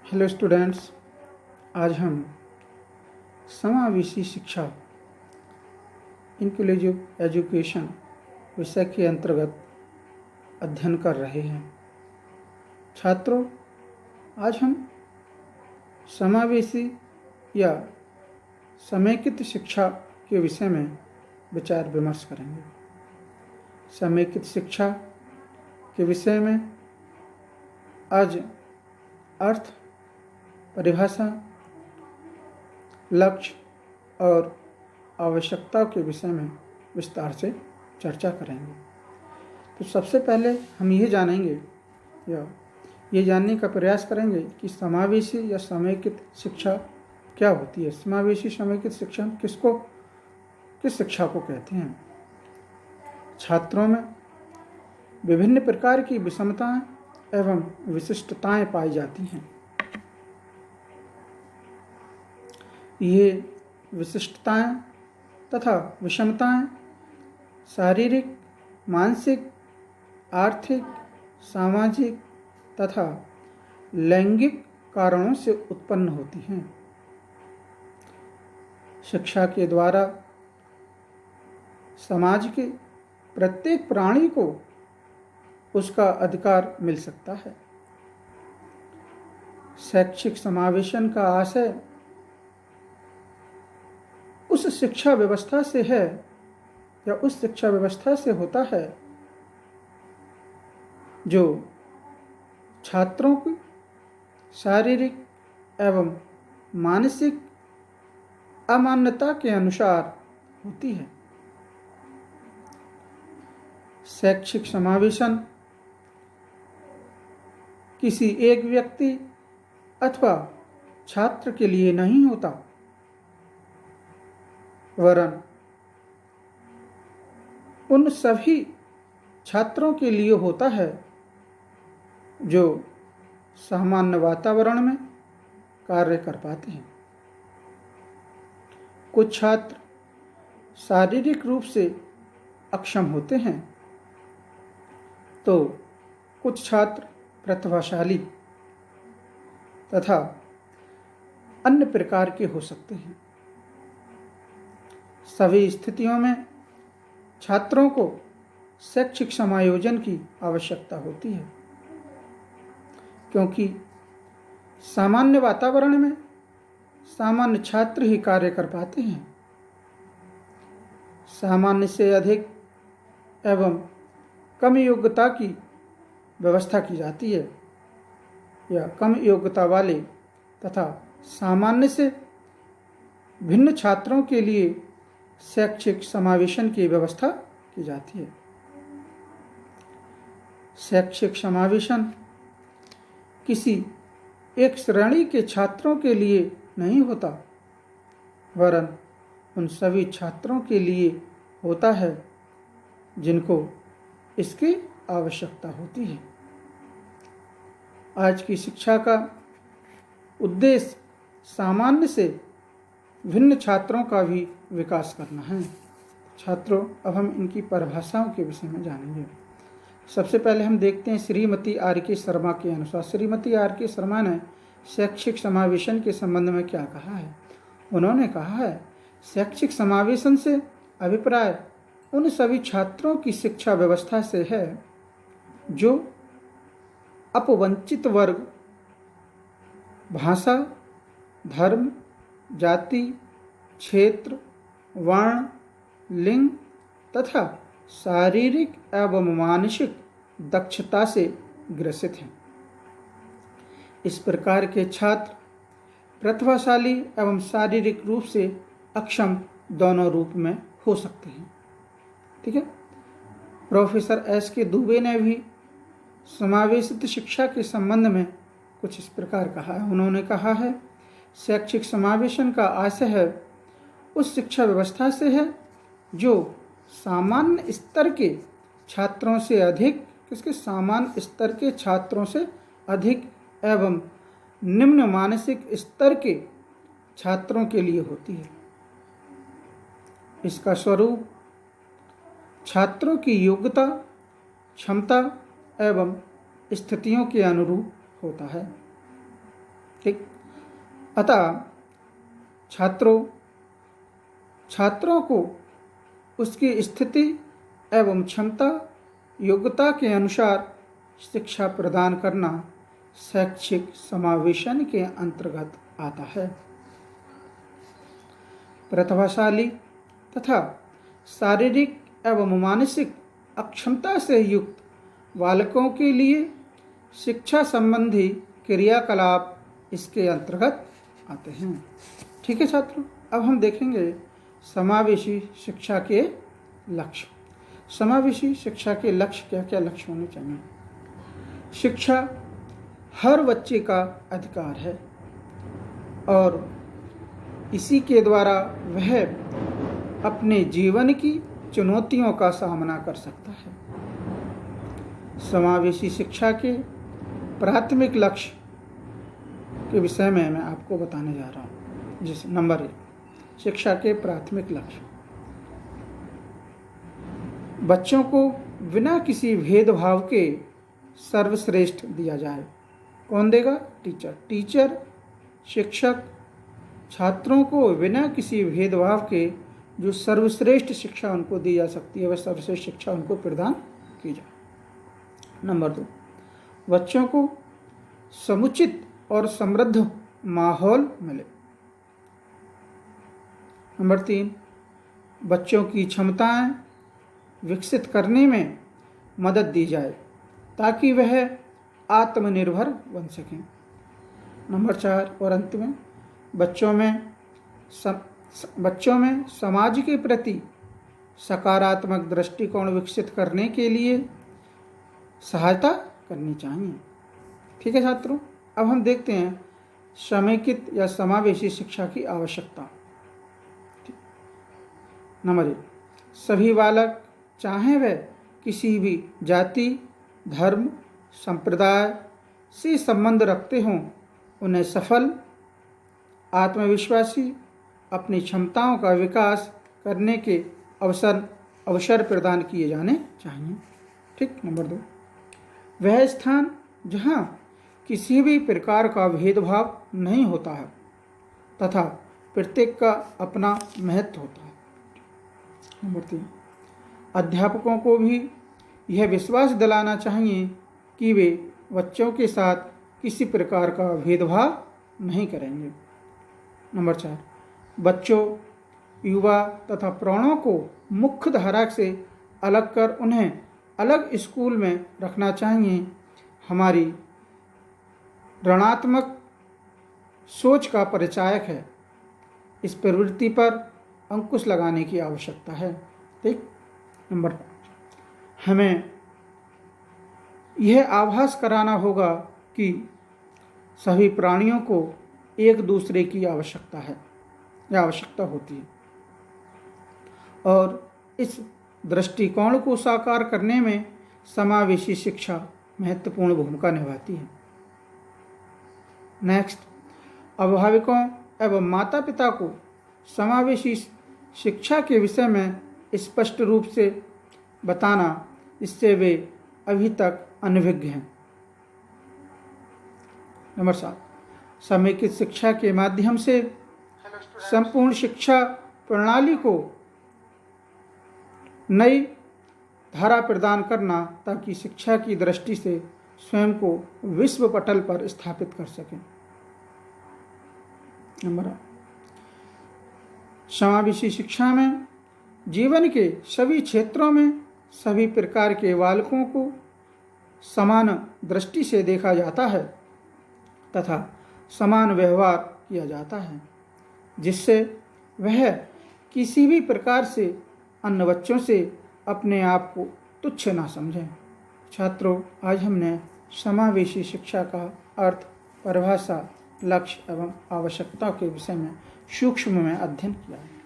Hello students, आज हम समावेशी शिक्षा इंक्लूसिव एजुकेशन विषय के अंतर्गत अध्ययन कर रहे हैं। छात्रों, आज हम समावेशी या समेकित शिक्षा के विषय में विचार विमर्श करेंगे। समेकित शिक्षा के विषय में आज अर्थ, परिभाषा, लक्ष्य और आवश्यकता के विषय में विस्तार से चर्चा करेंगे। तो सबसे पहले हम ये जानेंगे या ये जानने का प्रयास करेंगे कि समावेशी या समेकित शिक्षा क्या होती है। समावेशी समेकित शिक्षा किस शिक्षा को कहते हैं। छात्रों में विभिन्न प्रकार की विषमताएं एवं विशिष्टताएं पाई जाती हैं। ये विशिष्टताएं तथा विषमताएं शारीरिक, मानसिक, आर्थिक, सामाजिक तथा लैंगिक कारणों से उत्पन्न होती हैं। शिक्षा के द्वारा समाज के प्रत्येक प्राणी को उसका अधिकार मिल सकता है। शैक्षिक समावेशन का आशय उस शिक्षा व्यवस्था से है या उस शिक्षा व्यवस्था से होता है जो छात्रों की शारीरिक एवं मानसिक अमान्यता के अनुसार होती है। शैक्षिक समावेशन किसी एक व्यक्ति अथवा छात्र के लिए नहीं होता, वरन उन सभी छात्रों के लिए होता है जो सामान्य वातावरण में कार्य कर पाते हैं। कुछ छात्र शारीरिक रूप से अक्षम होते हैं तो कुछ छात्र प्रतिभाशाली तथा अन्य प्रकार के हो सकते हैं। सभी स्थितियों में छात्रों को शैक्षिक समायोजन की आवश्यकता होती है, क्योंकि सामान्य वातावरण में सामान्य छात्र ही कार्य कर पाते हैं। सामान्य से अधिक एवं कम योग्यता की व्यवस्था की जाती है या कम योग्यता वाले तथा सामान्य से भिन्न छात्रों के लिए शैक्षिक समावेशन की व्यवस्था की जाती है। शैक्षिक समावेशन किसी एक श्रेणी के छात्रों के लिए नहीं होता, वरन उन सभी छात्रों के लिए होता है जिनको इसकी आवश्यकता होती है। आज की शिक्षा का उद्देश्य सामान्य से भिन्न छात्रों का भी विकास करना है। छात्रों, अब हम इनकी परिभाषाओं के विषय में जानेंगे। सबसे पहले हम देखते हैं श्रीमती आर के शर्मा के अनुसार। श्रीमती आर के शर्मा ने शैक्षिक समावेशन के संबंध में क्या कहा है। उन्होंने कहा है, शैक्षिक समावेशन से अभिप्राय उन सभी छात्रों की शिक्षा व्यवस्था से है जो अपवंचित वर्ग, भाषा, धर्म, जाति, क्षेत्र, वर्ण, लिंग तथा शारीरिक एवं मानसिक दक्षता से ग्रसित हैं। इस प्रकार के छात्र प्रतिभाशाली एवं शारीरिक रूप से अक्षम दोनों रूप में हो सकते हैं। ठीक है। प्रोफेसर एस के दुबे ने भी समावेशित शिक्षा के संबंध में कुछ इस प्रकार कहा है। उन्होंने कहा है, शैक्षिक समावेशन का आशय है उस शिक्षा व्यवस्था से है जो सामान्य स्तर के छात्रों से अधिक सामान्य स्तर के छात्रों से अधिक एवं निम्न मानसिक स्तर के छात्रों के लिए होती है। इसका स्वरूप छात्रों की योग्यता, क्षमता एवं स्थितियों के अनुरूप होता है। ठीक। अतः छात्रों को उसकी स्थिति एवं क्षमता योग्यता के अनुसार शिक्षा प्रदान करना शैक्षिक समावेशन के अंतर्गत आता है। प्रतिभाशाली तथा शारीरिक एवं मानसिक अक्षमता से युक्त बालकों के लिए शिक्षा संबंधी क्रियाकलाप इसके अंतर्गत आते हैं। ठीक है छात्रों, अब हम देखेंगे समावेशी शिक्षा के लक्ष्य। समावेशी शिक्षा के लक्ष्य क्या क्या लक्ष्य होने चाहिए। शिक्षा हर बच्चे का अधिकार है और इसी के द्वारा वह अपने जीवन की चुनौतियों का सामना कर सकता है। समावेशी शिक्षा के प्राथमिक लक्ष्य के विषय में मैं आपको बताने जा रहा हूँ। जैसे नंबर 1, शिक्षा के प्राथमिक लक्ष्य। बच्चों को बिना किसी भेदभाव के सर्वश्रेष्ठ दिया जाए। कौन देगा? टीचर, शिक्षक छात्रों को बिना किसी भेदभाव के जो सर्वश्रेष्ठ शिक्षा उनको दी जा सकती है वह सर्वश्रेष्ठ शिक्षा उनको प्रदान की जाए। नंबर 2, बच्चों को समुचित और समृद्ध माहौल मिले। नंबर 3, बच्चों की क्षमताएं विकसित करने में मदद दी जाए ताकि वह आत्मनिर्भर बन सकें। नंबर 4 और अंत में, बच्चों में समाज के प्रति सकारात्मक दृष्टिकोण विकसित करने के लिए सहायता करनी चाहिए। ठीक है छात्रों, अब हम देखते हैं समेकित या समावेशी शिक्षा की आवश्यकता। नंबर 1, सभी बालक चाहे वह किसी भी जाति, धर्म, संप्रदाय से संबंध रखते हों, उन्हें सफल, आत्मविश्वासी, अपनी क्षमताओं का विकास करने के अवसर प्रदान किए जाने चाहिए। ठीक। नंबर 2, वह स्थान जहाँ किसी भी प्रकार का भेदभाव नहीं होता है तथा प्रत्येक का अपना महत्व होता है। नंबर 3, अध्यापकों को भी यह विश्वास दिलाना चाहिए कि वे बच्चों के साथ किसी प्रकार का भेदभाव नहीं करेंगे। नंबर 4, बच्चों, युवा तथा प्रौढ़ों को मुख्य धारा से अलग कर उन्हें अलग स्कूल में रखना चाहिए। हमारी ऋणात्मक सोच का परिचायक है। इस प्रवृत्ति पर अंकुश लगाने की आवश्यकता है। ठीक। नंबर 5, हमें यह आभास कराना होगा कि सभी प्राणियों को एक दूसरे की आवश्यकता है या आवश्यकता होती है और इस दृष्टिकोण को साकार करने में समावेशी शिक्षा महत्वपूर्ण भूमिका निभाती है। नेक्स्ट, अभिभावकों एवं माता पिता को समावेशी शिक्षा के विषय में स्पष्ट रूप से बताना, इससे वे अभी तक अनभिज्ञ हैं। नंबर 7, समेकित शिक्षा के माध्यम से संपूर्ण शिक्षा प्रणाली को नई धारा प्रदान करना ताकि शिक्षा की दृष्टि से स्वयं को विश्व पटल पर स्थापित कर सकें। नंबर 8, समावेशी शिक्षा में जीवन के सभी क्षेत्रों में सभी प्रकार के बालकों को समान दृष्टि से देखा जाता है तथा समान व्यवहार किया जाता है, जिससे वह किसी भी प्रकार से अन्य बच्चों से अपने आप को तुच्छ ना समझें। छात्रों, आज हमने समावेशी शिक्षा का अर्थ, परिभाषा, लक्ष्य एवं आवश्यकता के विषय में सूक्ष्म में अध्ययन किया है।